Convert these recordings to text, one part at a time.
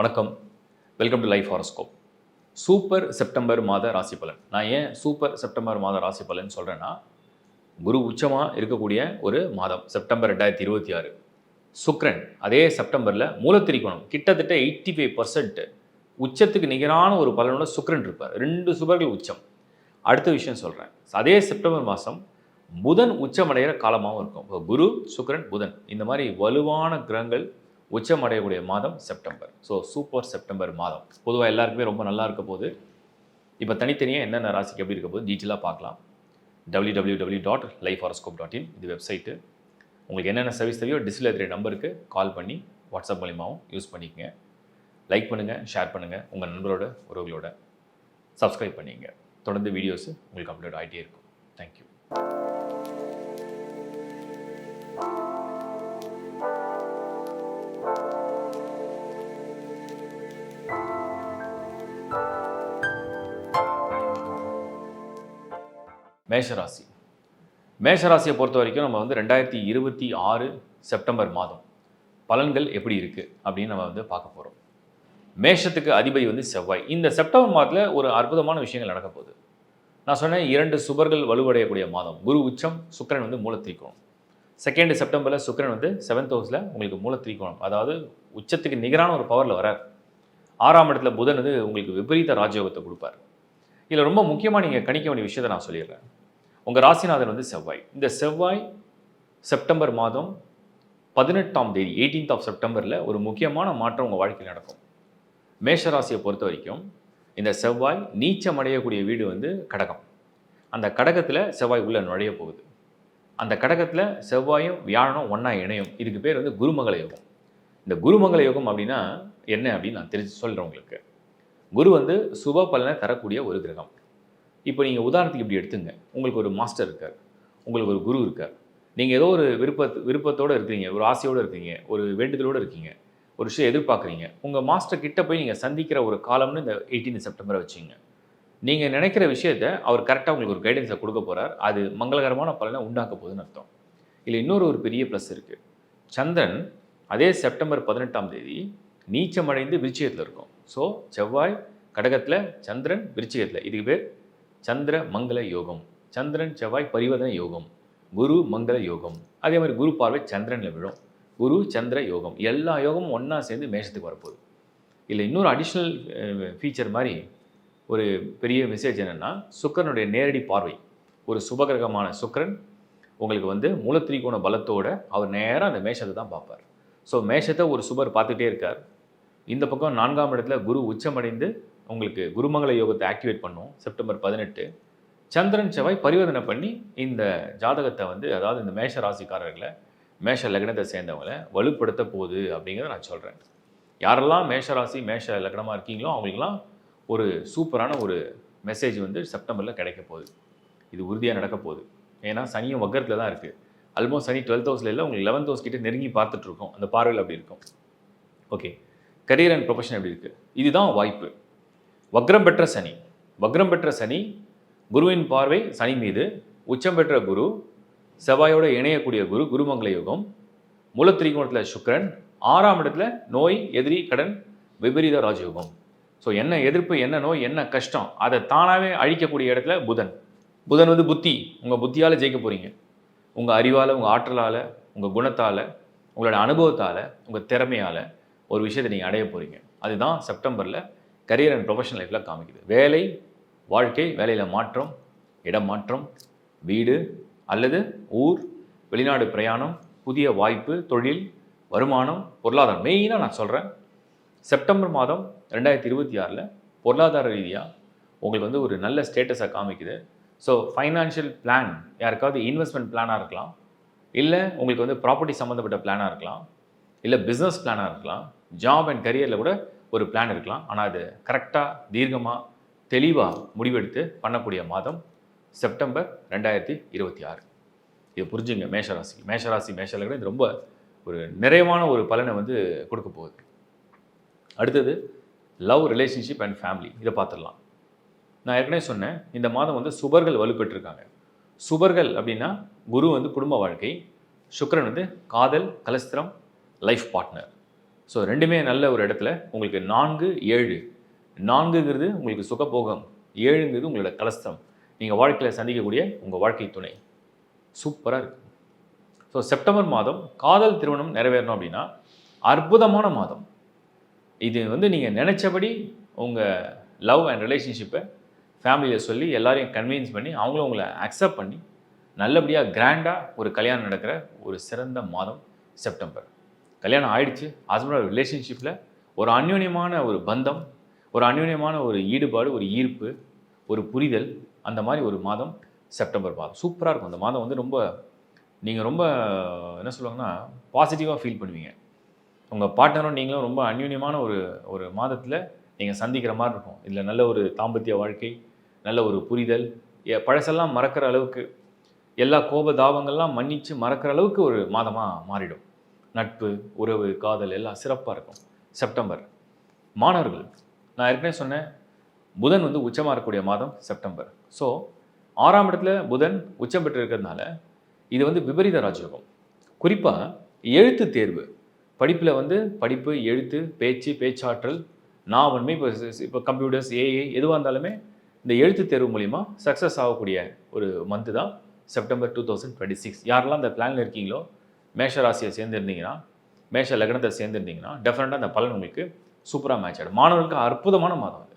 வணக்கம். Welcome to life horoscope. Super September மாத ராசி பலன். நான் ஏன் சூப்பர் செப்டம்பர் மாத ராசி பலன் சொல்கிறேன்னா, குரு உச்சமாக இருக்கக்கூடிய ஒரு மாதம் செப்டம்பர் 2026. சுக்கிரன் அதே செப்டம்பரில் மூலத்திரிகோணம் கிட்டத்தட்ட 85% உச்சத்துக்கு நிகரான ஒரு பலனோட சுக்கிரன் இருப்பார். 2 சுபர்கள் உச்சம். அடுத்த விஷயம் சொல்கிறேன். அதே செப்டம்பர் மாதம் புதன் உச்சமடைகிற காலமாகவும் இருக்கும். இப்போ குரு, சுக்கிரன், புதன் இந்த மாதிரி வலுவான கிரகங்கள் உச்சம் அடையக்கூடிய மாதம் செப்டம்பர். ஸோ சூப்பர் செப்டம்பர் மாதம் பொதுவாக எல்லாருக்குமே ரொம்ப நல்லா இருக்க போது. இப்போ தனித்தனியாக என்னென்ன ராசிக்கு எப்படி இருக்க போது டீட்டெயிலாக பார்க்கலாம். www.lifehoroscope.in இது வெப்சைட்டு. உங்களுக்கு என்னென்ன சர்வீஸ் தேவையோ டிஸ்பிளே தெரிய நம்பருக்கு கால் பண்ணி வாட்ஸ்அப் மூலியமாகவும் யூஸ் பண்ணிக்கங்க. லைக் பண்ணுங்கள், ஷேர் பண்ணுங்கள், உங்கள் நண்பரோட உறவுகளோட சப்ஸ்கிரைப் பண்ணிங்க. தொடர்ந்து வீடியோஸ் உங்களுக்கு அப்லோட் ஆகிட்டே இருக்கும். தேங்க்யூ. மேஷராசி. மேஷராசியை பொறுத்த வரைக்கும் நம்ம 2026 செப்டம்பர் மாதம் பலன்கள் எப்படி இருக்குது அப்படின்னு நம்ம பார்க்க போகிறோம். மேஷத்துக்கு அதிபதி செவ்வாய். இந்த செப்டம்பர் மாதத்தில் ஒரு அற்புதமான விஷயங்கள் நடக்க போகுது. நான் சொன்னேன் 2 சுபர்கள் வலுவடையக்கூடிய மாதம். குரு உச்சம், சுக்கிரன் மூலத்திரிகோணம். 2 செப்டம்பரில் சுக்கிரன் 7th ஹவுஸில் உங்களுக்கு மூலத்திரிகோணம், அதாவது உச்சத்துக்கு நிகரான ஒரு பவரில் வரார். 6ஆம் இடத்துல புதன் உங்களுக்கு விபரீத ராஜயோகத்தை கொடுப்பார். இதில் ரொம்ப முக்கியமாக நீங்கள் கணிக்க வேண்டிய விஷயத்தை நான் சொல்லிடுறேன். உங்கள் ராசிநாதன் செவ்வாய். இந்த செவ்வாய் செப்டம்பர் மாதம் 18ஆம் தேதி 18th ஆஃப் செப்டம்பரில் ஒரு முக்கியமான மாற்றம் உங்கள் வாழ்க்கையில் நடக்கும். மேஷராசியை பொறுத்த வரைக்கும் இந்த செவ்வாய் நீச்சம் அடையக்கூடிய வீடு கடகம். அந்த கடகத்தில் செவ்வாய் உள்ள நுழைய போகுது. அந்த கடகத்தில் செவ்வாயும் வியாழனும் ஒன்றா இணையும். இதுக்கு பேர் குருமங்கள யோகம். இந்த குருமங்கள யோகம் அப்படின்னா என்ன அப்படின்னு நான் தெரிஞ்சு சொல்கிறேன் உங்களுக்கு. குரு சுப பலனை தரக்கூடிய ஒரு கிரகம். இப்போ நீங்கள் உதாரணத்துக்கு இப்படி எடுத்துங்க. உங்களுக்கு ஒரு மாஸ்டர் இருக்கார், உங்களுக்கு ஒரு குரு இருக்கார். நீங்கள் ஏதோ ஒரு விருப்பத்தோடு இருக்கிறீங்க, ஒரு ஆசையோடு இருக்கீங்க, ஒரு வேண்டுதலோடு இருக்கீங்க, ஒரு விஷயம் எதிர்பார்க்குறீங்க. உங்கள் மாஸ்டர் கிட்ட போய் நீங்கள் சந்திக்கிற ஒரு காலம்னு இந்த 18 செப்டம்பரை வச்சுங்க. நீங்கள் நினைக்கிற விஷயத்தை அவர் கரெக்டாக உங்களுக்கு ஒரு கைடன்ஸை கொடுக்க போகிறார். அது மங்களகரமான பலனை உண்டாக்க போகுதுன்னு அர்த்தம். இல்லை இன்னொரு பெரிய ப்ளஸ் இருக்குது. சந்திரன் அதே செப்டம்பர் 18ஆம் தேதி நீச்சமடைந்து விருச்சிகத்தில் இருக்கும். ஸோ செவ்வாய் கடகத்தில், சந்திரன் விருச்சிகத்தில். இதுக்கு பேர் சந்திர மங்கள யோகம். சந்திரன் செவ்வாய் பரிவர்த்தனை யோகம், குரு மங்கள யோகம். அதே மாதிரி குரு பார்வை சந்திரனில் விழும். குரு சந்திர யோகம், எல்லா யோகமும் ஒன்றா சேர்ந்து மேஷத்துக்கு வரப்போகுது. இல்லை இன்னொரு அடிஷ்னல் ஃபீச்சர் மாதிரி ஒரு பெரிய மெசேஜ் என்னென்னா, சுக்கிரனுடைய நேரடி பார்வை. ஒரு சுபகிரகமான சுக்கிரன் உங்களுக்கு மூலத்திரிகோண பலத்தோடு அவர் நேராக அந்த மேஷத்தை தான் பார்ப்பார். ஸோ மேஷத்தை ஒரு சுபர் பார்த்துட்டே இருக்கார். இந்த பக்கம் 4ஆம் இடத்துல குரு உச்சமடைந்து உங்களுக்கு குருமங்கள யோகத்தை ஆக்டிவேட் பண்ணும். செப்டம்பர் 18 சந்திரன் செவ்வாய் பரிவர்த்தனை பண்ணி இந்த ஜாதகத்தை அதாவது இந்த மேஷ ராசிக்காரர்களை, மேஷ லக்னத்தை சேர்ந்தவங்களை வலுப்படுத்த போகுது அப்படிங்கிறத நான் சொல்கிறேன். யாரெல்லாம் மேஷ ராசி மேஷ லக்னமாக இருக்கீங்களோ அவங்களுக்கெல்லாம் ஒரு சூப்பரான ஒரு மெசேஜ் செப்டம்பரில் கிடைக்க போகுது. இது உறுதியாக நடக்க போகுது. ஏன்னா சனியும் வக்கரத்தில் தான் இருக்குது. ஆல்மோஸ்ட் சனி 12th ஹவுஸில் இல்லை, உங்களுக்கு 11th ஹவுஸ் கிட்ட நெருங்கி பார்த்துட்ருக்கோம். அந்த பார்வையில் அப்படி இருக்கும். ஓகே, கரியர் அண்ட் ப்ரொஃபஷன் எப்படி இருக்குது? இதுதான் வாய்ப்பு. வக்ரம் பெற்ற சனி குருவின் பார்வை சனி மீது, உச்சம் பெற்ற குரு, செவ்வாயோடு இணையக்கூடிய குரு, குருமங்கள யோகம், மூலத்திரிகோணத்தில் சுக்கிரன், 6ஆம் இடத்துல நோய், எதிரி, கடன், விபரீத ராஜயோகம். ஸோ என்ன எதிர்ப்பு, என்ன நோய், என்ன கஷ்டம், அதை தானாகவே அழிக்கக்கூடிய இடத்துல புதன். புத்தி. உங்கள் புத்தியால் ஜெயிக்க போகிறீங்க. உங்கள் அறிவால், உங்கள் ஆற்றலால், உங்கள் குணத்தால், உங்களோட அனுபவத்தால், உங்கள் திறமையால் ஒரு விஷயத்தை நீங்கள் அடைய போகிறீங்க. அதுதான் செப்டம்பரில் கரியர் அண்ட் ப்ரொஃபஷனல் லைஃப்பில் காமிக்குது. வேலை, வாழ்க்கை, வேலையில் மாற்றம், இடம் மாற்றம், வீடு அல்லது ஊர், வெளிநாடு பிரயாணம், புதிய வாய்ப்பு, தொழில், வருமானம், பொருளாதாரம். மெயினாக நான் சொல்கிறேன், செப்டம்பர் மாதம் 2026 பொருளாதார ரீதியாக உங்களுக்கு ஒரு நல்ல ஸ்டேட்டஸை காமிக்குது. ஸோ ஃபைனான்ஷியல் பிளான், யாருக்காவது இன்வெஸ்ட்மெண்ட் பிளானாக இருக்கலாம், இல்லை உங்களுக்கு ப்ராப்பர்ட்டி சம்மந்தப்பட்ட பிளானாக இருக்கலாம், இல்லை பிஸ்னஸ் பிளானாக இருக்கலாம், ஜாப் அண்ட் கரியரில் கூட ஒரு பிளான் இருக்கலாம். ஆனால் அது கரெக்டாக தீர்க்கமாக தெளிவாக முடிவெடுத்து பண்ணக்கூடிய மாதம் செப்டம்பர் 2026. இதை புரிஞ்சுங்க. மேஷராசி மேஷலக்னம் இது ரொம்ப ஒரு நிறைவான ஒரு பலனை கொடுக்க போகுது. அடுத்தது லவ், ரிலேஷன்ஷிப் அண்ட் ஃபேமிலி. இதை பார்த்துடலாம். நான் ஏற்கனவே சொன்னேன், இந்த மாதம் சுபர்கள் வலுப்பெற்றிருக்காங்க. சுபர்கள் அப்படின்னா குரு குடும்ப வாழ்க்கை, சுக்கிரன் காதல், கலஸ்திரம், லைஃப் பார்ட்னர். ஸோ ரெண்டுமே நல்ல ஒரு இடத்துல உங்களுக்கு 4, 7. 4ங்கிறது உங்களுக்கு சுகபோகம், 7ங்கிறது உங்களோட கலஸ்தம். நீங்கள் வாழ்க்கையில் சந்திக்கக்கூடிய உங்கள் வாழ்க்கை துணை. சூப்பராக இருக்குது. ஸோ செப்டம்பர் மாதம் காதல் திருமணம் நிறைவேறணும் அப்படின்னா அற்புதமான மாதம். இது வந்து நீங்கள் நினச்சபடி உங்கள் லவ் அண்ட் ரிலேஷன்ஷிப்பை ஃபேமிலியில் சொல்லி எல்லாரையும் கன்வின்ஸ் பண்ணி அவங்களும் உங்களை அக்செப்ட் பண்ணி நல்லபடியாக கிராண்டாக ஒரு கல்யாணம் நடக்கிற ஒரு சிறந்த மாதம் செப்டம்பர். கல்யாணம் ஆயிடுச்சு, ஹஸ்பண்ட் ரிலேஷன்ஷிப்பில் ஒரு அந்யோன்யமான ஒரு பந்தம், ஒரு அந்யோன்யமான ஒரு ஈடுபாடு, ஒரு ஈர்ப்பு, ஒரு புரிதல், அந்த மாதிரி ஒரு மாதம் செப்டம்பர் மாதம். சூப்பராக இருக்கும். அந்த மாதம் வந்து நீங்கள் ரொம்ப என்ன சொல்லுவாங்கன்னா பாசிட்டிவாக ஃபீல் பண்ணுவீங்க. உங்கள் பார்ட்னரும் நீங்களும் ரொம்ப அந்யோன்யமான ஒரு மாதத்தில் நீங்கள் சந்திக்கிற மாதிரி இருக்கும். இதில் நல்ல ஒரு தாம்பத்திய வாழ்க்கை, நல்ல ஒரு புரிதல், பழசெல்லாம் மறக்கிற அளவுக்கு, எல்லா கோபதாபங்கள்லாம் மன்னித்து மறக்கிற அளவுக்கு ஒரு மாதமாக மாறிடும். நட்பு, உறவு, காதல் எல்லாம் சிறப்பாக இருக்கும் செப்டம்பர். மாணவர்கள், நான் ஏற்கனவே சொன்னேன், புதன் வந்து உச்சமாக இருக்கக்கூடிய மாதம் செப்டம்பர். ஸோ 6ஆம் இடத்துல புதன் உச்சம் பெற்று இருக்கிறதுனால இது வந்து விபரீத ராஜயோகம். குறிப்பாக எழுத்து தேர்வு, படிப்பில் வந்து படிப்பு, எழுத்து, பேச்சு, பேச்சாற்றல், நான் உண்மை இப்போ கம்ப்யூட்டர்ஸ், ஏஐ எதுவாக இருந்தாலுமே இந்த எழுத்து தேர்வு மூலிமா சக்ஸஸ் ஆகக்கூடிய ஒரு மந்த்து தான் செப்டம்பர் 2026. யாரெல்லாம் அந்த பிளானில் இருக்கீங்களோ, மேஷ ராசியை சேர்ந்துருந்தீங்கன்னா, மேஷ லக்னத்தை சேர்ந்துருந்தீங்கன்னா டெஃபினட்டாக அந்த பலன் உங்களுக்கு சூப்பராக மேட்ச் ஆகிடும். மாணவர்களுக்கு அற்புதமான மாதம் அது.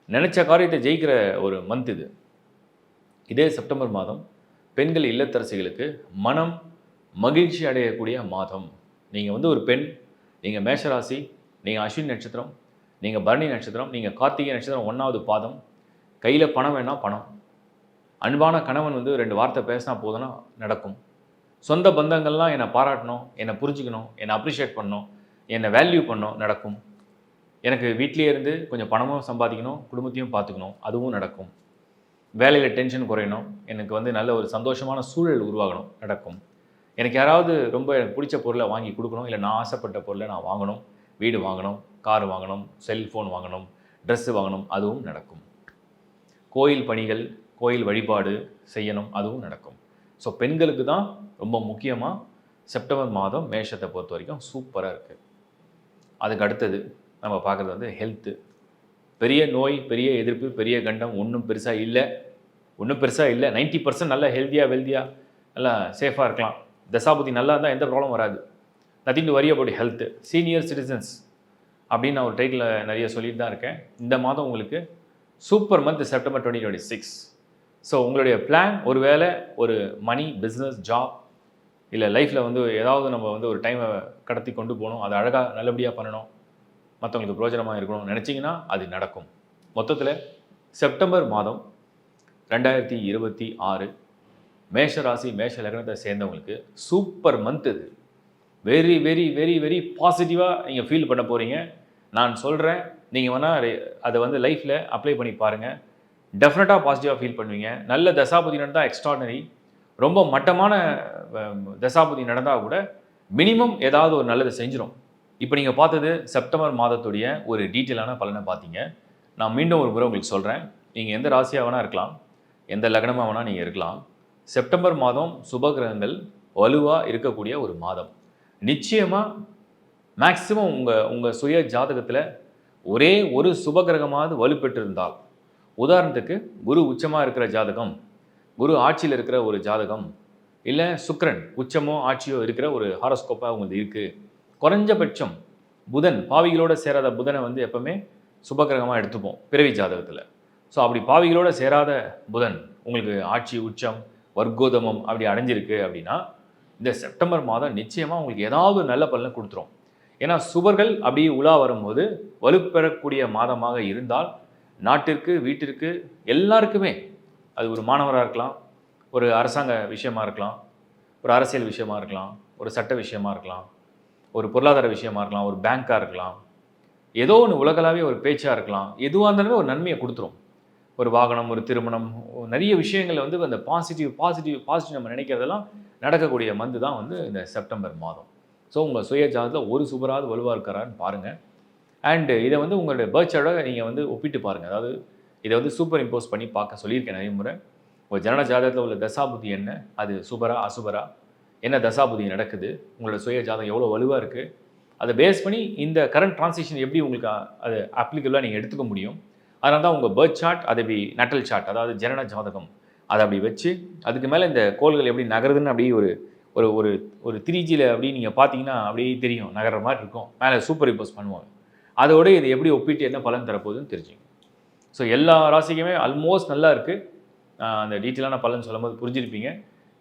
நினச்ச காரியத்தை ஜெயிக்கிற ஒரு மந்த் இது. இதே செப்டம்பர் மாதம் பெண்கள் இல்லத்தரசிகளுக்கு மனம் மகிழ்ச்சி அடையக்கூடிய மாதம். நீங்கள் வந்து ஒரு பெண், நீங்கள் மேஷராசி, நீங்கள் அஸ்வினி நட்சத்திரம், நீங்கள் பரணி நட்சத்திரம், நீங்கள் கார்த்திகை நட்சத்திரம் 1வது பாதம், கையில் பணம் வேணால் பணம், அன்பான கணவன் வந்து 2 வார்த்தை பேசினா போதும்னா நடக்கும். சொந்த பந்தங்கள்லாம் என்னை பாராட்டணும், என்னை புரிஞ்சுக்கணும், என்னை அப்ரிஷியேட் பண்ணணும், என்னை வேல்யூ பண்ணணும், நடக்கும். எனக்கு வீட்டிலே இருந்து கொஞ்சம் பணமும் சம்பாதிக்கணும், குடும்பத்தையும் பார்த்துக்கணும், அதுவும் நடக்கும். வேலையில் டென்ஷன் குறையணும், எனக்கு வந்து நல்ல ஒரு சந்தோஷமான சூழல் உருவாகணும், நடக்கும். எனக்கு யாராவது ரொம்ப எனக்கு பிடிச்ச பொருளை வாங்கி கொடுக்கணும், இல்லை நான் ஆசைப்பட்ட பொருளை நான் வாங்கணும், வீடு வாங்கணும், கார் வாங்கணும், செல்ஃபோன் வாங்கணும், ட்ரெஸ்ஸு வாங்கணும், அதுவும் நடக்கும். கோயில் பணிகள், கோயில் வழிபாடு செய்யணும், அதுவும் நடக்கும். ஸோ பெண்களுக்கு தான் ரொம்ப முக்கியமாக செப்டம்பர் மாதம் மேஷத்தை பொறுத்த வரைக்கும் சூப்பராக இருக்குது. அதுக்கு அடுத்தது நம்ம பார்க்குறது வந்து ஹெல்த்து. பெரிய நோய், பெரிய எதிர்ப்பு, பெரிய கண்டம் ஒன்றும் பெருசாக இல்லை. 90% நல்லா ஹெல்த்தியாக வெல்த்தியாக நல்லா சேஃபாக இருக்கலாம். தசாபுதி நல்லா இருந்தால் எந்த ப்ராப்ளம் வராது. Nothing to worry about health. Senior citizens அப்படின்னு நான் ஒரு டைட்டில் நிறைய சொல்லிட்டு தான் இருக்கேன். இந்த மாதம் உங்களுக்கு சூப்பர் மந்த் செப்டம்பர் 2026. ஸோ உங்களுடைய பிளான், ஒரு வேளை ஒரு மணி, பிஸ்னஸ், ஜாப், இல்லை லைஃப்பில் வந்து ஏதாவது நம்ம வந்து ஒரு டைமை கடத்தி கொண்டு போகணும், அதை அழகாக நல்லபடியாக பண்ணணும், மற்றவங்களுக்கு பிரயோஜனமாக இருக்கணும் நினச்சிங்கன்னா அது நடக்கும். மொத்தத்தில் செப்டம்பர் மாதம் 2026 மேஷ ராசி, மேஷ லக்னத்தை சேர்ந்தவங்களுக்கு சூப்பர் மந்த் இது. வெரி வெரி வெரி வெரி பாசிட்டிவாக நீங்கள் ஃபீல் பண்ண போகிறீங்க. நான் சொல்கிறேன், நீங்கள் வேணால் அதை வந்து லைஃப்பில் அப்ளை பண்ணி பாருங்கள். டெஃபினட்டாக பாசிட்டிவாக ஃபீல் பண்ணுவீங்க. நல்ல தசாபுதி நடந்தால் எக்ஸ்ட்ராடனரி, ரொம்ப மட்டமான தசாபுதி நடந்தால் கூட மினிமம் ஏதாவது ஒரு நல்லதை செஞ்சிடும். இப்போ நீங்கள் பார்த்தது செப்டம்பர் மாதத்துடைய ஒரு டீட்டெயிலான பலனை பார்த்தீங்க. நான் மீண்டும் ஒரு முறை உங்களுக்கு சொல்கிறேன், நீங்கள் எந்த ராசியாக வேணால் இருக்கலாம், எந்த லக்னமாக வேணால் நீங்கள் இருக்கலாம். செப்டம்பர் மாதம் சுபகிரகங்கள் வலுவாக இருக்கக்கூடிய ஒரு மாதம். நிச்சயமாக மேக்சிமம் உங்கள் சுய ஜாதகத்தில் ஒரே ஒரு சுபகிரகமாவது வலுப்பெற்றிருந்தால், உதாரணத்துக்கு குரு உச்சமாக இருக்கிற ஜாதகம், குரு ஆட்சியில் இருக்கிற ஒரு ஜாதகம், இல்லை சுக்கிரன் உச்சமோ ஆட்சியோ இருக்கிற ஒரு ஹாரோஸ்கோப்பாக உங்களுக்கு இருக்குது. குறைஞ்சபட்சம் புதன், பாவிகளோடு சேராத புதனை வந்து எப்பவுமே சுபகிரகமாக எடுத்துப்போம் பிறவி ஜாதகத்தில். ஸோ அப்படி பாவிகளோடு சேராத புதன் உங்களுக்கு ஆட்சி, உச்சம், வர்க்கோதமம் அப்படி அடைஞ்சிருக்கு அப்படின்னா இந்த செப்டம்பர் மாதம் நிச்சயமாக உங்களுக்கு ஏதாவது நல்ல பலனை கொடுத்துரும். ஏன்னா சுபர்கள் அப்படி உலா வரும்போது வலுப்பெறக்கூடிய மாதமாக இருந்தால் நாட்டிற்கு, வீட்டிற்கு, எல்லாருக்குமே, அது ஒரு மாணவராக இருக்கலாம், ஒரு அரசாங்க விஷயமா இருக்கலாம், ஒரு அரசியல் விஷயமா இருக்கலாம், ஒரு சட்ட விஷயமா இருக்கலாம், ஒரு பொருளாதார விஷயமா இருக்கலாம், ஒரு பேங்காக இருக்கலாம், ஏதோ ஒன்று உலகளாவே ஒரு பேச்சாக இருக்கலாம், எதுவாக இருந்தாலுமே ஒரு நன்மையை கொடுத்துரும். ஒரு வாகனம், ஒரு திருமணம், நிறைய விஷயங்கள் வந்து அந்த பாசிட்டிவ் நம்ம நினைக்கிறதெல்லாம் நடக்கக்கூடிய மந்த் தான் வந்து இந்த செப்டம்பர் மாதம். ஸோ உங்கள் சுய ஜாதகத்தில் ஒரு சுபராவது வலுவாக இருக்கிறான்னு பாருங்கள். அண்டு இதை வந்து உங்களுடைய பர்ச்சோட நீங்கள் வந்து ஒப்பிட்டு பாருங்கள். அதாவது இதை வந்து சூப்பர் இம்போஸ் பண்ணி பார்க்க சொல்லியிருக்கேன் நிறைய முறை. உங்கள் ஜனன ஜாதகத்தில் உள்ள தசாபுதி என்ன, அது சுபரா அசுபரா, என்ன தசாபுதி நடக்குது, உங்களோட சுய ஜாதகம் எவ்வளோ வலுவாக இருக்குது, அதை பேஸ் பண்ணி இந்த கரண்ட் ட்ரான்சிஷன் எப்படி உங்களுக்கு அது அப்ளிகபிளாக நீங்கள் எடுத்துக்க முடியும். அதனால தான் உங்கள் பர்த் சார்ட், அதை எப்படி நட்டல் சார்ட், அதாவது ஜனன ஜாதகம் அதை அப்படி வச்சு அதுக்கு மேலே இந்த கோள்கள் எப்படி நகருதுன்னு அப்படியே ஒரு ஒரு ஒரு ஒரு 3Gயில் அப்படி நீங்கள் பார்த்தீங்கன்னா அப்படியே தெரியும், நகர்ற மாதிரி இருக்கும். மேலே சூப்பர் இம்போஸ் பண்ணுவாங்க. அதோட இது எப்படி ஒப்பிட்டு என்ன பலன் தரப்போகுதுன்னு தெரிஞ்சுங்க. ஸோ எல்லா ராசிக்குமே ஆல்மோஸ்ட் நல்லா இருக்குது. அந்த டீட்டெயிலான பலன் சொல்லும்போது புரிஞ்சிருப்பீங்க.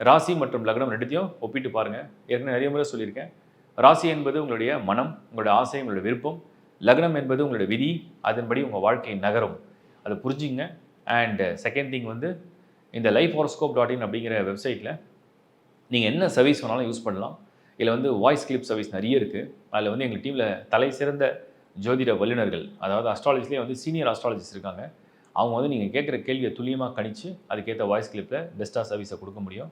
ராசி மற்றும் லக்னம் ரெண்டுத்தையும் ஒப்பிட்டு பாருங்கள். ஏற்கனவே நிறைய முறை சொல்லியிருக்கேன். ராசி என்பது உங்களுடைய மனம், உங்களுடைய ஆசை, உங்களுடைய விருப்பம். லக்னம் என்பது உங்களுடைய விதி, அதன்படி உங்கள் வாழ்க்கை நகரும். அதை புரிஞ்சுங்க. அண்ட் செகண்ட் திங் வந்து இந்த lifehoroscope.in அப்படிங்கிற வெப்சைட்டில் நீங்கள் என்ன சர்வீஸ் வேணாலும் யூஸ் பண்ணலாம். இதில் வந்து வாய்ஸ் கிளிப் சர்வீஸ் நிறைய இருக்குது. அதில் வந்து எங்கள் டீமில் தலை சிறந்த ஜோதிட வல்லுநர்கள், அதாவது அஸ்ட்ராலஜிஸ்லேயே வந்து சீனியர் அஸ்ட்ராலஜிஸ்ட் இருக்காங்க. அவங்க வந்து நீங்கள் கேட்குற கேள்வியை துல்லியமாக கணிச்சு அதுக்கேற்ற வாய்ஸ் கிளிப்பில் பெஸ்ட்டாக சர்வீஸை கொடுக்க முடியும்.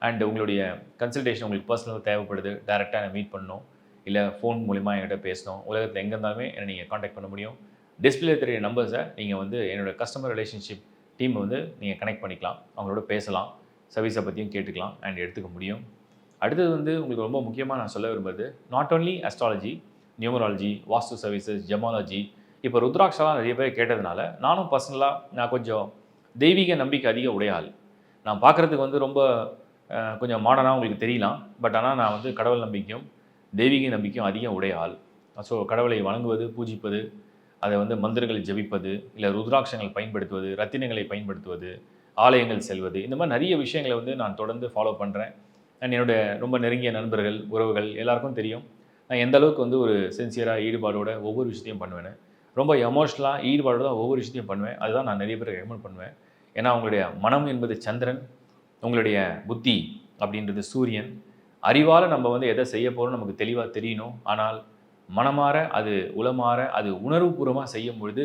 அண்ட் உங்களுடைய கன்சல்டேஷன் உங்களுக்கு பர்சனலாக தேவைப்படுது, டேரெக்டாக என்னை மீட் பண்ணணும், இல்லை ஃபோன் மூலிமா என்கிட்ட பேசணும், உலகத்தில் எங்கே இருந்தாலுமே என்னை நீங்கள் காண்டாக்ட் பண்ண முடியும். டிஸ்பிளே தெரிய நம்பர்ஸை நீங்கள் வந்து என்னோடய கஸ்டமர் ரிலேஷன்ஷிப் டீமை வந்து நீங்கள் கனெக்ட் பண்ணிக்கலாம், அவங்களோட பேசலாம், சர்வீஸை பற்றியும் கேட்டுக்கலாம் அண்ட் எடுத்துக்க முடியும். அடுத்தது வந்து உங்களுக்கு ரொம்ப முக்கியமாக நான் சொல்ல விரும்புறது, not only astrology, numerology, vastu services, gemmology, இப்போ ருத்ராட்சலாம் நிறைய பேர் கேட்டதுனால நானும் பர்சனலாக நான் கொஞ்சம் தெய்வீக நம்பிக்கை அதிக உடைய ஆள். நான் பார்க்குறதுக்கு வந்து ரொம்ப கொஞ்சம் மாடர்னாக உங்களுக்கு தெரியலாம். பட் ஆனால் நான் வந்து கடவுள் நம்பிக்கையும் தெய்வீக நம்பிக்கையும் அதிகம் உடைய ஆள். ஸோ கடவுளை வணங்குவது, பூஜிப்பது, அதை வந்து மந்திரங்களை ஜபிப்பது, இல்லை ருத்ராட்சங்கள் பயன்படுத்துவது, ரத்தினங்களை பயன்படுத்துவது, ஆலயங்கள் செல்வது, இந்த மாதிரி நிறைய விஷயங்களை வந்து நான் தொடர்ந்து ஃபாலோ பண்ணுறேன். அண்ட் என்னுடைய ரொம்ப நெருங்கிய நண்பர்கள், உறவுகள் எல்லாருக்கும் தெரியும் நான் எந்த அளவுக்கு வந்து ஒரு சின்சியராக ஈடுபாடோட ஒவ்வொரு விஷயத்தையும் பண்ணுவேன். ரொம்ப எமோஷ்னலாக ஈடுபாடோட ஒவ்வொரு விஷயத்தையும் பண்ணுவேன். அதுதான் நான் நிறைய பேருக்கு ரெக்கமெண்ட் பண்ணுவேன். ஏன்னா உங்களுடைய மனம் என்பது சந்திரன், உங்களுடைய புத்தி அப்படின்றது சூரியன். அறிவால் நம்ம வந்து எதை செய்ய போகிறோம் நமக்கு தெளிவாக தெரியணும். ஆனால் மனமாற, அது உளமாற, அது உணர்வுபூர்வமாக செய்யும் பொழுது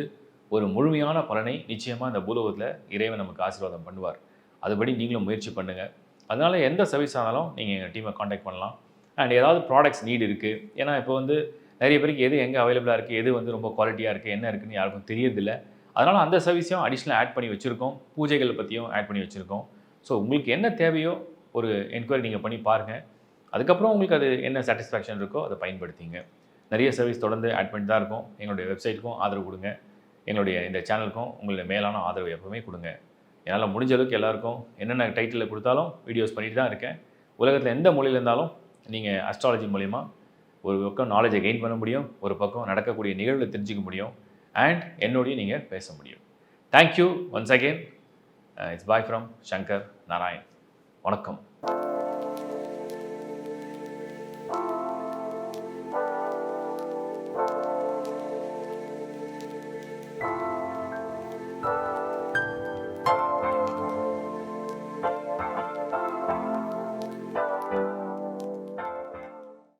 ஒரு முழுமையான பலனை நிச்சயமாக இந்த பூலோகத்தில் இறைவன் நமக்கு ஆசீர்வாதம் பண்ணுவார். அதுபடி நீங்களும் முயற்சி பண்ணுங்கள். அதனால் எந்த சர்வீஸ் ஆனாலும் நீங்கள் எங்கள் டீமை காண்டாக்ட் பண்ணலாம். அண்ட் ஏதாவது ப்ராடக்ட்ஸ் நீட் இருக்குது, ஏன்னா இப்போ வந்து நிறைய பேருக்கு எது எங்கே அவைலபிளாக இருக்குது, எது வந்து ரொம்ப குவாலிட்டியாக இருக்குது, என்ன இருக்குதுன்னு யாருக்கும் தெரியறதில்லை. அதனால் அந்த சர்வீஸையும் அடிஷ்னலாக ஆட் பண்ணி வச்சுருக்கோம். பூஜைகள் பற்றியும் ஆட் பண்ணி வச்சுருக்கோம். ஸோ உங்களுக்கு என்ன தேவையோ ஒரு என்கொயரி நீங்கள் பண்ணி பாருங்கள். அதுக்கப்புறம் உங்களுக்கு அது என்ன சாட்டிஸ்ஃபேக்ஷன் இருக்கோ அதை பயன்படுத்திங்க. நிறைய சர்வீஸ் தொடர்ந்து ஆட் பண்ணி தான் இருக்கும். எங்களுடைய வெப்சைட்டுக்கும் ஆதரவு கொடுங்க, எங்களுடைய இந்த சேனலுக்கும் உங்களுடைய மேலான ஆதரவு எப்பவுமே கொடுங்க. என்னால் முடிஞ்ச அளவுக்கு எல்லாருக்கும் என்னென்ன டைட்டிலில் கொடுத்தாலும் வீடியோஸ் பண்ணிட்டு தான் இருக்கேன். உலகத்தில் எந்த மொழியில் இருந்தாலும் நீங்கள் அஸ்ட்ராலஜி மூலிமா ஒரு பக்கம் நாலேஜை கெயின் பண்ண முடியும், ஒரு பக்கம் நடக்கக்கூடிய நிகழ்வுகளை தெரிஞ்சிக்க முடியும், அண்ட் என்னோடையும் நீங்கள் பேச முடியும். Thank you once again. It's bye from Shankar Narayan. வணக்கம்.